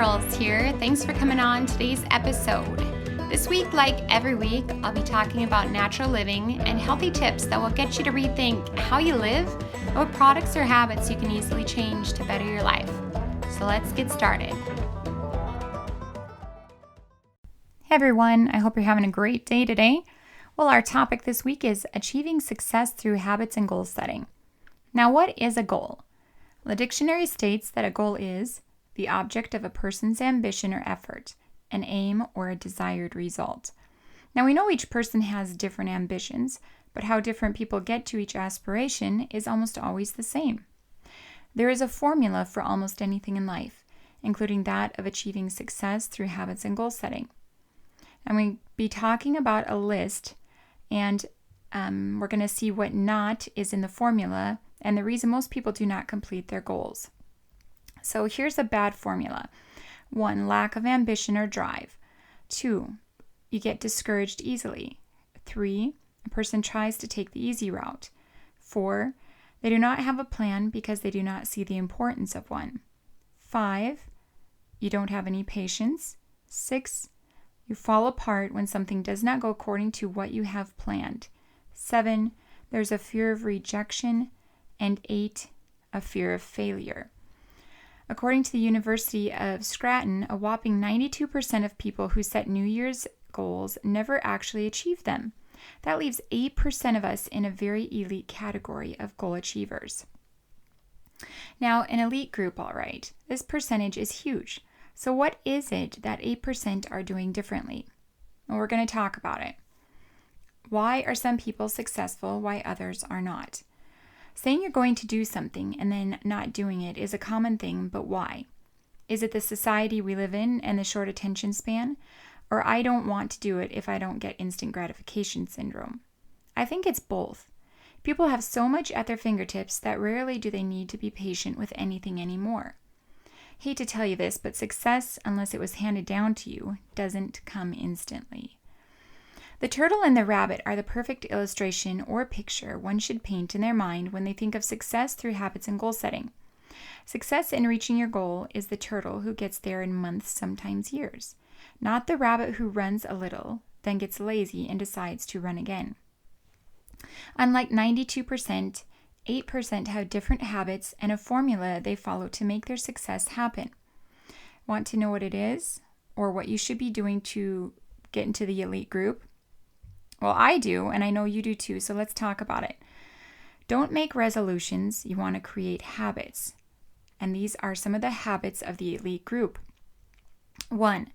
Girls here. Thanks for coming on today's episode. This week, like every week, I'll be talking about natural living and healthy tips that will get you to rethink how you live and what products or habits you can easily change to better your life. So let's get started. Hey everyone, I hope you're having a great day today. Well, our topic this week is achieving success through habits and goal setting. Now, what is a goal? The dictionary states that a goal is the object of a person's ambition or effort, an aim or a desired result. Now, we know each person has different ambitions, but how different people get to each aspiration is almost always the same. There is a formula for almost anything in life, including that of achieving success through habits and goal setting. And we'll be talking about a list, and we're going to see what not is in the formula and the reason most people do not complete their goals. So here's a bad formula. 1, lack of ambition or drive. 2, you get discouraged easily. 3, a person tries to take the easy route. 4, they do not have a plan because they do not see the importance of one. 5, you don't have any patience. 6, you fall apart when something does not go according to what you have planned. 7, there's a fear of rejection. And 8, a fear of failure. According to the University of Scranton, a whopping 92% of people who set New Year's goals never actually achieve them. That leaves 8% of us in a very elite category of goal achievers. Now, an elite group, all right, this percentage is huge. So what is it that 8% are doing differently? Well, we're going to talk about it. Why are some people successful, why others are not? Saying you're going to do something and then not doing it is a common thing, but why? Is it the society we live in and the short attention span? Or I don't want to do it if I don't get instant gratification syndrome? I think it's both. People have so much at their fingertips that rarely do they need to be patient with anything anymore. Hate to tell you this, but success, unless it was handed down to you, doesn't come instantly. The turtle and the rabbit are the perfect illustration or picture one should paint in their mind when they think of success through habits and goal setting. Success in reaching your goal is the turtle who gets there in months, sometimes years, not the rabbit who runs a little, then gets lazy and decides to run again. Unlike 92%, 8% have different habits and a formula they follow to make their success happen. Want to know what it is or what you should be doing to get into the elite group? Well, I do, and I know you do too, so let's talk about it. Don't make resolutions, you want to create habits. And these are some of the habits of the elite group. 1,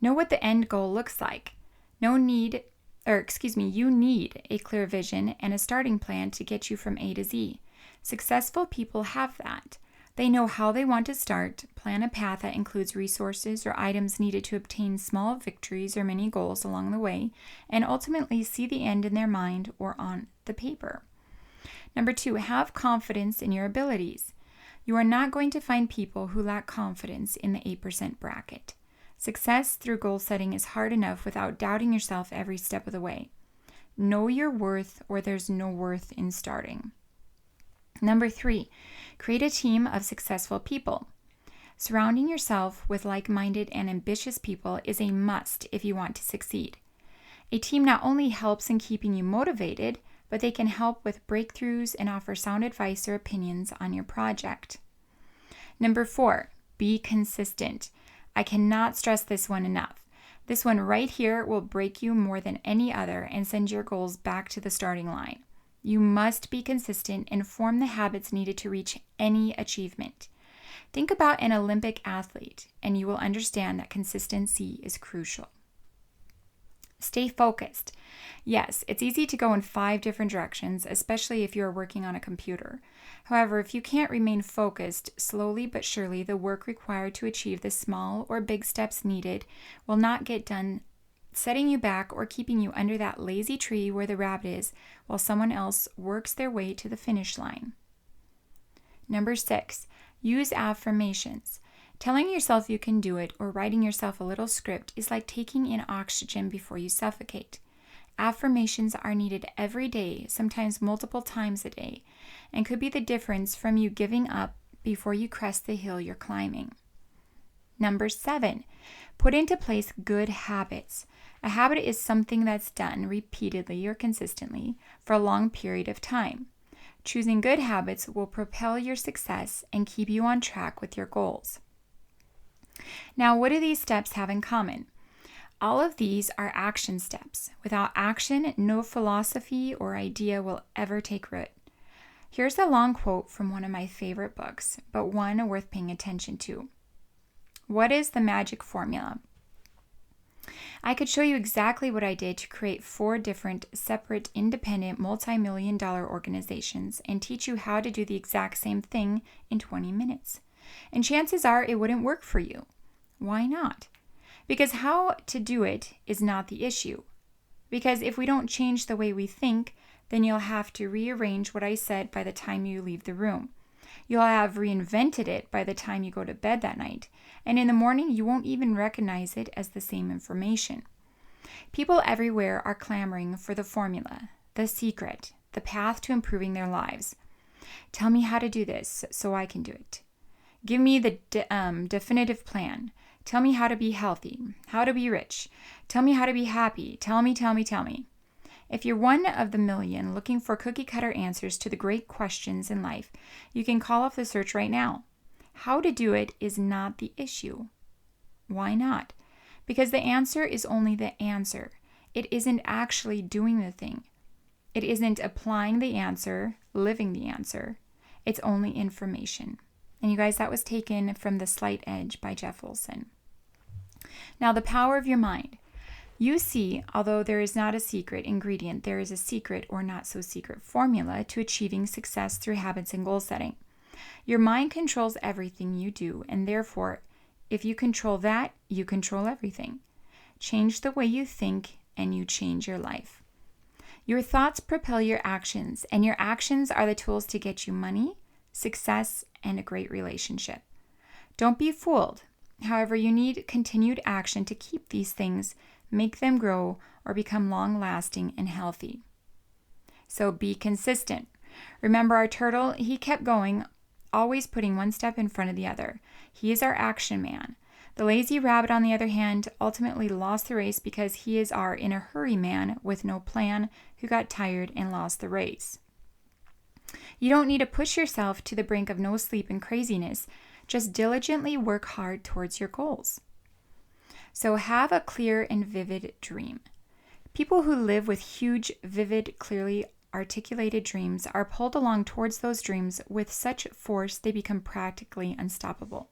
know what the end goal looks like. You need a clear vision and a starting plan to get you from A to Z. Successful people have that. They know how they want to start, plan a path that includes resources or items needed to obtain small victories or mini goals along the way, and ultimately see the end in their mind or on the paper. 2, have confidence in your abilities. You are not going to find people who lack confidence in the 8% bracket. Success through goal setting is hard enough without doubting yourself every step of the way. Know your worth or there's no worth in starting. 3, create a team of successful people. Surrounding yourself with like-minded and ambitious people is a must if you want to succeed. A team not only helps in keeping you motivated, but they can help with breakthroughs and offer sound advice or opinions on your project. 4, be consistent. I cannot stress this one enough. This one right here will break you more than any other and send your goals back to the starting line. You must be consistent and form the habits needed to reach any achievement. Think about an Olympic athlete, and you will understand that consistency is crucial. Stay focused. Yes, it's easy to go in 5 different directions, especially if you are working on a computer. However, if you can't remain focused, slowly but surely the work required to achieve the small or big steps needed will not get done, setting you back or keeping you under that lazy tree where the rabbit is while someone else works their way to the finish line. 6, use affirmations. Telling yourself you can do it or writing yourself a little script is like taking in oxygen before you suffocate. Affirmations are needed every day, sometimes multiple times a day, and could be the difference from you giving up before you crest the hill you're climbing. Number 7, put into place good habits. A habit is something that's done repeatedly or consistently for a long period of time. Choosing good habits will propel your success and keep you on track with your goals. Now, what do these steps have in common? All of these are action steps. Without action, no philosophy or idea will ever take root. Here's a long quote from one of my favorite books, but one worth paying attention to. What is the magic formula? I could show you exactly what I did to create 4 different, separate, independent, multi-million-dollar organizations and teach you how to do the exact same thing in 20 minutes. And chances are it wouldn't work for you. Why not? Because how to do it is not the issue. Because if we don't change the way we think, then you'll have to rearrange what I said by the time you leave the room. You'll have reinvented it by the time you go to bed that night, and in the morning you won't even recognize it as the same information. People everywhere are clamoring for the formula, the secret, the path to improving their lives. Tell me how to do this so I can do it. Give me the definitive plan. Tell me how to be healthy, how to be rich. Tell me how to be happy. Tell me. If you're one of the million looking for cookie-cutter answers to the great questions in life, you can call off the search right now. How to do it is not the issue. Why not? Because the answer is only the answer. It isn't actually doing the thing. It isn't applying the answer, living the answer. It's only information. And you guys, that was taken from The Slight Edge by Jeff Olson. Now, the power of your mind. You see, although there is not a secret ingredient, there is a secret or not so secret formula to achieving success through habits and goal setting. Your mind controls everything you do, and therefore, if you control that, you control everything. Change the way you think, and you change your life. Your thoughts propel your actions, and your actions are the tools to get you money, success, and a great relationship. Don't be fooled. However, you need continued action to keep these things, make them grow, or become long-lasting and healthy. So be consistent. Remember our turtle? He kept going, always putting one step in front of the other. He is our action man. The lazy rabbit, on the other hand, ultimately lost the race because he is our in-a-hurry man with no plan who got tired and lost the race. You don't need to push yourself to the brink of no sleep and craziness. Just diligently work hard towards your goals. So have a clear and vivid dream. People who live with huge, vivid, clearly articulated dreams are pulled along towards those dreams with such force they become practically unstoppable.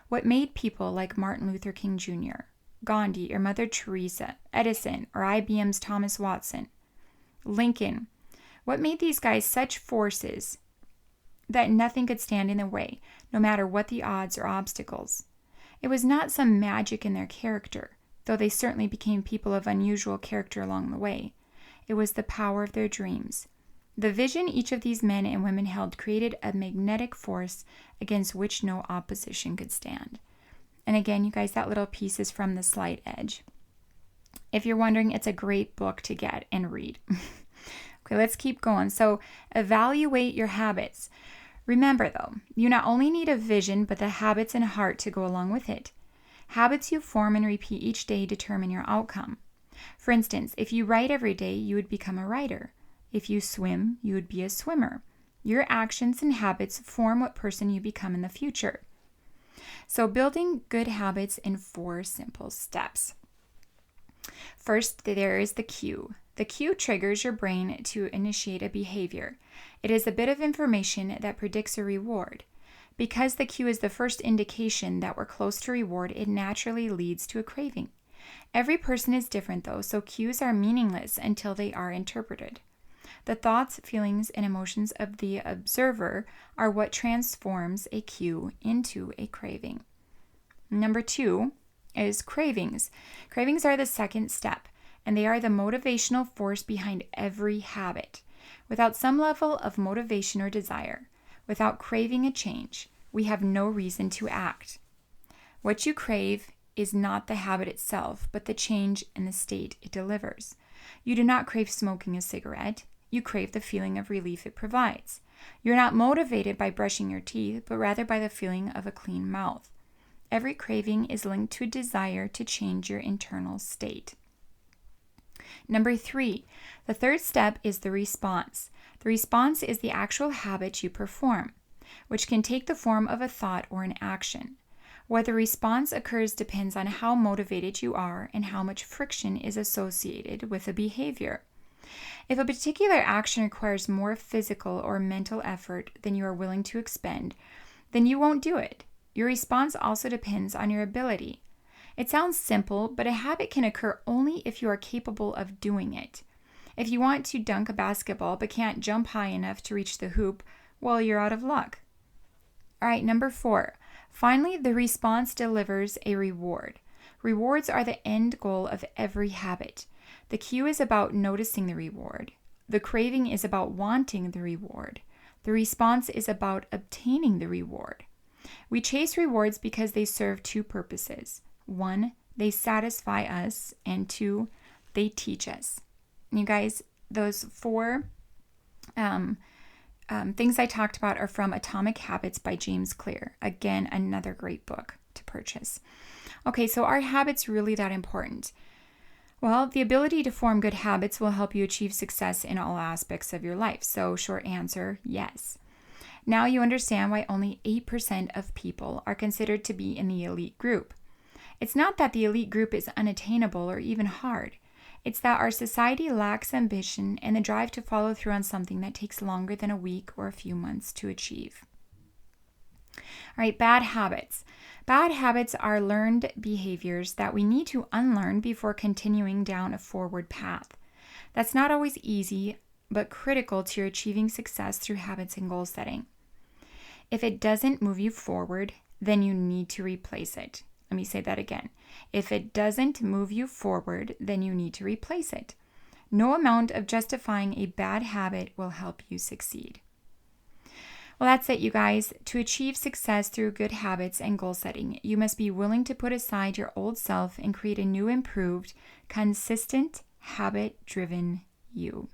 What made people like Martin Luther King Jr., Gandhi or Mother Teresa, Edison or IBM's Thomas Watson, Lincoln, what made these guys such forces that nothing could stand in their way, no matter what the odds or obstacles? It was not some magic in their character, though they certainly became people of unusual character along the way. It was the power of their dreams. The vision each of these men and women held created a magnetic force against which no opposition could stand. And again, you guys, that little piece is from The Slight Edge. If you're wondering, it's a great book to get and read. Okay, let's keep going. So evaluate your habits. Remember, though, you not only need a vision, but the habits and heart to go along with it. Habits you form and repeat each day determine your outcome. For instance, if you write every day, you would become a writer. If you swim, you would be a swimmer. Your actions and habits form what person you become in the future. So building good habits in 4 simple steps. First, there is the cue. The cue triggers your brain to initiate a behavior. It is a bit of information that predicts a reward. Because the cue is the first indication that we're close to reward, it naturally leads to a craving. Every person is different though, so cues are meaningless until they are interpreted. The thoughts, feelings, and emotions of the observer are what transforms a cue into a craving. Number 2 is cravings. Cravings are the second step, and they are the motivational force behind every habit. Without some level of motivation or desire, without craving a change, we have no reason to act. What you crave is not the habit itself, but the change in the state it delivers. You do not crave smoking a cigarette. You crave the feeling of relief it provides. You're not motivated by brushing your teeth, but rather by the feeling of a clean mouth. every craving is linked to a desire to change your internal state. Number 3, the third step is the response. The response is the actual habit you perform, which can take the form of a thought or an action. Whether response occurs depends on how motivated you are and how much friction is associated with a behavior. If a particular action requires more physical or mental effort than you are willing to expend, then you won't do it. Your response also depends on your ability. It sounds simple, but a habit can occur only if you are capable of doing it. If you want to dunk a basketball but can't jump high enough to reach the hoop, well, you're out of luck. All right, number 4. Finally, the response delivers a reward. Rewards are the end goal of every habit. The cue is about noticing the reward. The craving is about wanting the reward. The response is about obtaining the reward. We chase rewards because they serve 2 purposes. 1, they satisfy us, and 2, they teach us. You guys, those 4 things I talked about are from Atomic Habits by James Clear. Again, another great book to purchase. Okay, so are habits really that important? Well, the ability to form good habits will help you achieve success in all aspects of your life. So, short answer, yes. Now you understand why only 8% of people are considered to be in the elite group. It's not that the elite group is unattainable or even hard. It's that our society lacks ambition and the drive to follow through on something that takes longer than a week or a few months to achieve. All right, bad habits. Bad habits are learned behaviors that we need to unlearn before continuing down a forward path. That's not always easy, but critical to your achieving success through habits and goal setting. If it doesn't move you forward, then you need to replace it. Let me say that again. If it doesn't move you forward, then you need to replace it. No amount of justifying a bad habit will help you succeed. Well, that's it, you guys. To achieve success through good habits and goal setting, you must be willing to put aside your old self and create a new, improved, consistent, habit-driven you.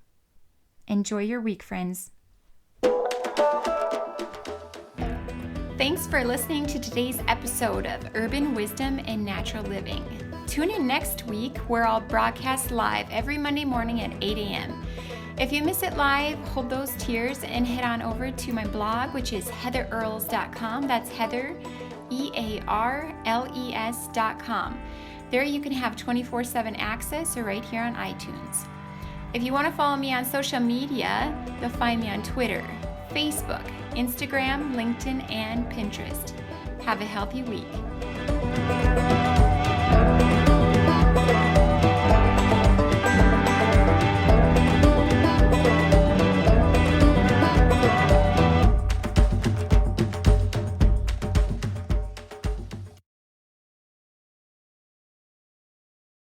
Enjoy your week, friends. Thanks for listening to today's episode of Urban Wisdom and Natural Living. Tune in next week where I'll broadcast live every Monday morning at 8 a.m. If you miss it live, hold those tears and head on over to my blog, which is heatherarles.com. That's Heather, EARLES.com. There you can have 24/7 access or right here on iTunes. If you want to follow me on social media, you'll find me on Twitter, Facebook, Instagram, LinkedIn, and Pinterest. Have a healthy week.